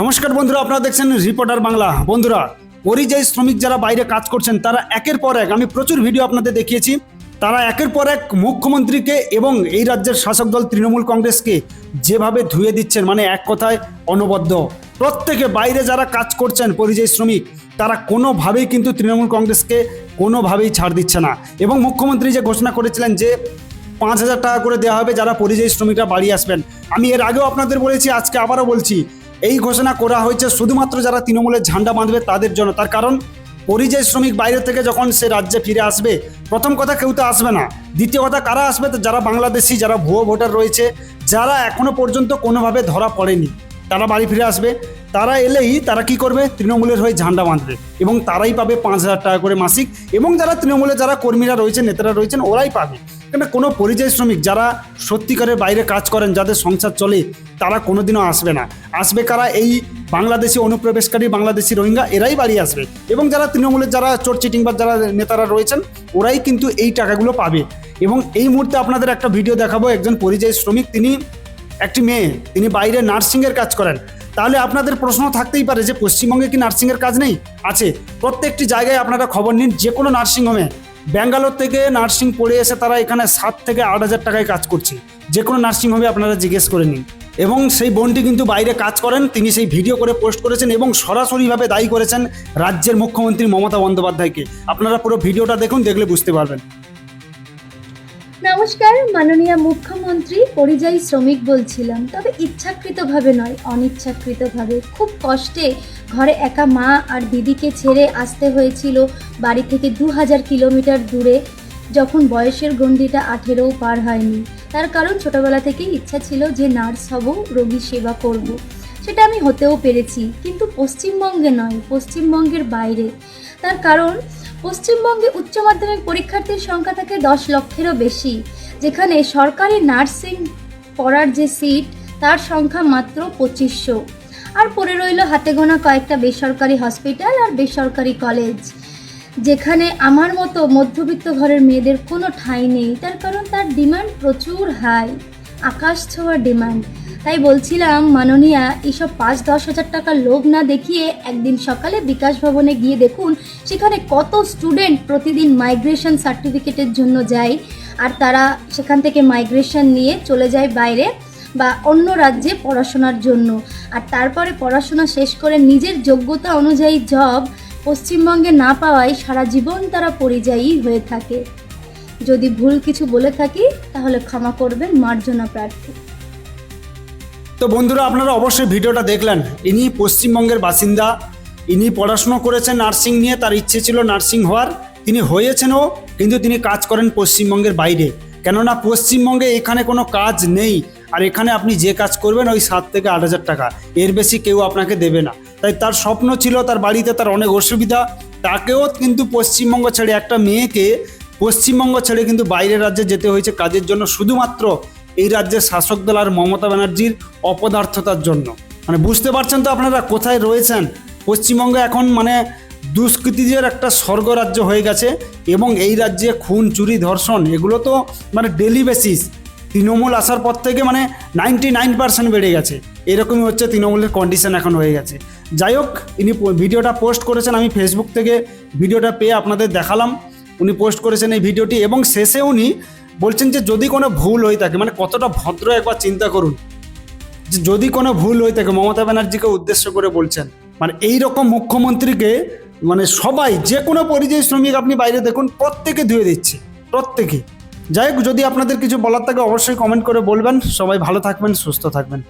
নমস্কার বন্ধুরা, আপনারা দেখছেন রিপোর্টার বাংলা। বন্ধুরা, পরিযায়ী শ্রমিক যারা বাইরে কাজ করছেন তারা একের পর এক, আমি প্রচুর ভিডিও আপনাদের দেখিয়েছি, তারা একের পর এক মুখ্যমন্ত্রীকে এবং এই রাজ্যের শাসক দল তৃণমূল কংগ্রেসকে যেভাবে ধুয়ে দিচ্ছেন, মানে এক কথায় অনবদ্য। প্রত্যেকে বাইরে যারা কাজ করছেন পরিযায়ী শ্রমিক, তারা কোনোভাবেই কিন্তু তৃণমূল কংগ্রেসকে কোনোভাবেই ছাড় দিচ্ছে না। এবং মুখ্যমন্ত্রী যে ঘোষণা করেছিলেন যে 5,000 টাকা করে দেওয়া হবে যারা পরিযায়ী শ্রমিকরা বাড়ি আসবেন, আমি এর আগেও আপনাদের বলেছি, আজকে আবারও বলছি, এই ঘোষণা করা হয়েছে শুধুমাত্র যারা তৃণমূলের ঝান্ডা বাঁধবে তাদের জন্য। তার কারণ পরিযায়ী শ্রমিক বাইরে থেকে যখন সে রাজ্যে ফিরে আসবে, প্রথম কথা কেউ তো আসবে না, দ্বিতীয় কথা কারা আসবে, তো যারা বাংলাদেশি, যারা ভুয়ো ভোটার রয়েছে, যারা এখনো পর্যন্ত কোনোভাবে ধরা পড়েনি, তারা বাড়ি ফিরে আসবে। তারা এলেই তারা কি করবে, তৃণমূলের হয়ে ঝান্ডা বাঁধবে এবং তারাই পাবে 5,000 টাকা করে মাসিক। এবং যারা তৃণমূলের যারা কর্মীরা রয়েছেন, নেতারা রয়েছেন, ওরাই পাবে। কেন কোনো পরিযায়ী শ্রমিক যারা সত্যিকারের বাইরে কাজ করেন, যাদের সংসার চলে, তারা কোনোদিনও আসবে না। আসবে কারা, এই বাংলাদেশি অনুপ্রবেশকারী বাংলাদেশি রোহিঙ্গা, এরাই বাড়ি আসবে। এবং যারা তৃণমূলের যারা চোর চিটিংবাজ যারা নেতারা রয়েছেন, ওরাই কিন্তু এই টাকাগুলো পাবে। এবং এই মুহূর্তে আপনাদের একটা ভিডিও দেখাবো, একজন পরিযায়ী শ্রমিক, তিনি একটি মেয়ে, তিনি বাইরে নার্সিংয়ের কাজ করেন। তাহলে আপনাদের প্রশ্ন থাকতেই পারে যে পশ্চিমবঙ্গে কি নার্সিংয়ের কাজ নেই? আছে, প্রত্যেকটি জায়গায় আপনারা খবর নিন, যে কোনো নার্সিংহোমে ব্যাঙ্গালোর থেকে নার্সিং পড়ে এসে তারা এখানে 7 থেকে 8,000 টাকায় কাজ করছে। যে কোনো নার্সিংহোমে আপনারা জিজ্ঞেস করে নিন। এবং সেই বোনটি কিন্তু বাইরে কাজ করেন, তিনি সেই ভিডিও করে পোস্ট করেছেন এবং সরাসরিভাবে দায়ী করেছেন রাজ্যের মুখ্যমন্ত্রী মমতা বন্দ্যোপাধ্যায়কে। আপনারা পুরো ভিডিওটা দেখুন, দেখলে বুঝতে পারবেন। নমস্কার, মাননীয় মুখ্যমন্ত্রী, পরিযায়ী শ্রমিক বলছিলাম, তবে ইচ্ছাকৃতভাবে নয়, অনিচ্ছাকৃতভাবে। খুব কষ্টে ঘরে একা মা আর দিদিকে ছেড়ে আসতে হয়েছিল বাড়ি থেকে 2000 কিলোমিটার দূরে, যখন বয়সের গণ্ডিটা 18ও পার হয়নি। তার কারণ ছোটবেলা থেকেই ইচ্ছা ছিল যে নার্স হব, রোগী সেবা করব। সেটা আমি হতেও পেরেছি, কিন্তু পশ্চিমবঙ্গে নয়, পশ্চিমবঙ্গের বাইরে। তার কারণ পশ্চিমবঙ্গে উচ্চ মাধ্যমিক পরীক্ষার্থীর সংখ্যা থাকে 10 লক্ষেরও বেশি, যেখানে সরকারি নার্সিং পড়ার যে সিট তার সংখ্যা মাত্র 2500। আর পড়ে রইল হাতে গোনা কয়েকটা বেসরকারি হসপিটাল আর বেসরকারি কলেজ, যেখানে আমার মতো মধ্যবিত্ত ঘরের মেয়েদের কোনো ঠাঁই নেই। তার কারণ তার ডিমান্ড প্রচুর হাই, আকাশ ছোঁয়া ডিমান্ড। তাই বলছিলাম মাননীয়া, এইসব 5-10 হাজার টাকার লোভ না দেখিয়ে একদিন সকালে বিকাশ ভবনে গিয়ে দেখুন সেখানে কত স্টুডেন্ট প্রতিদিন মাইগ্রেশন সার্টিফিকেটের জন্য যায়, আর তারা সেখান থেকে মাইগ্রেশন নিয়ে চলে যায় বাইরে বা অন্য রাজ্যে পড়াশোনার জন্য। আর তারপরে পড়াশোনা শেষ করে নিজের যোগ্যতা অনুযায়ী জব পশ্চিমবঙ্গে না পাওয়ায় সারা জীবন তারা পরিযায়ী হয়ে থাকে। যদি ভুল কিছু বলে থাকি তাহলে ক্ষমা করবেন, মার্জনা প্রার্থী। তো বন্ধুরা, আপনারা অবশ্যই ভিডিওটা দেখলেন। ইনি পশ্চিমবঙ্গের বাসিন্দা, ইনি পড়াশুনো করেছেন নার্সিং নিয়ে, তার ইচ্ছে ছিল নার্সিং হওয়ার, তিনি হয়েছেনও, কিন্তু তিনি কাজ করেন পশ্চিমবঙ্গের বাইরে। কেননা পশ্চিমবঙ্গে এখানে কোনো কাজ নেই, আর এখানে আপনি যে কাজ করবেন ওই 7 থেকে 8,000 টাকা, এর বেশি কেউ আপনাকে দেবে না। তাই তার স্বপ্ন ছিল, তার বাড়িতে তার অনেক অসুবিধা, তাকেও কিন্তু পশ্চিমবঙ্গ ছেড়ে, একটা মেয়েকে পশ্চিমবঙ্গ ছেড়ে কিন্তু বাইরের রাজ্যে যেতে হয়েছে কাজের জন্য, শুধুমাত্র এই রাজ্যের শাসক দল আর মমতা ব্যানার্জির অপদার্থতার জন্য। মানে বুঝতে পারছেন তো আপনারা কোথায় রয়েছেন? পশ্চিমবঙ্গ এখন মানে দুষ্কৃতীদের একটা স্বর্গরাজ্য হয়ে গেছে। এবং এই রাজ্যে খুন, চুরি, ধর্ষণ এগুলো তো মানে ডেলি বেসিস। তৃণমূল আসার পর থেকে মানে 99% বেড়ে গেছে। এরকমই হচ্ছে তৃণমূলের কন্ডিশন এখন হয়ে গেছে। যাই হোক, ইনি ভিডিওটা পোস্ট করেছেন, আমি ফেসবুক থেকে ভিডিওটা পেয়ে আপনাদের দেখালাম। উনি পোস্ট করেছেন এই ভিডিওটি এবং শেষে উনি বলছেন যে যদি কোনো ভুল হয়ে থাকে, মানে কতটা ভদ্র একবার চিন্তা করুন, যে যদি কোনো ভুল হয়ে থাকে, মমতা ব্যানার্জিকে উদ্দেশ্য করে বলছেন। মানে এই রকম মুখ্যমন্ত্রীকে মানে সবাই, যে কোনো পরিযায়ী শ্রমিক আপনি বাইরে দেখুন, প্রত্যেকে ধুয়ে দিচ্ছে, প্রত্যেকে। যাই হোক, যদি আপনাদের কিছু বলার থাকে অবশ্যই কমেন্ট করে বলবেন। সবাই ভালো থাকবেন, সুস্থ থাকবেন।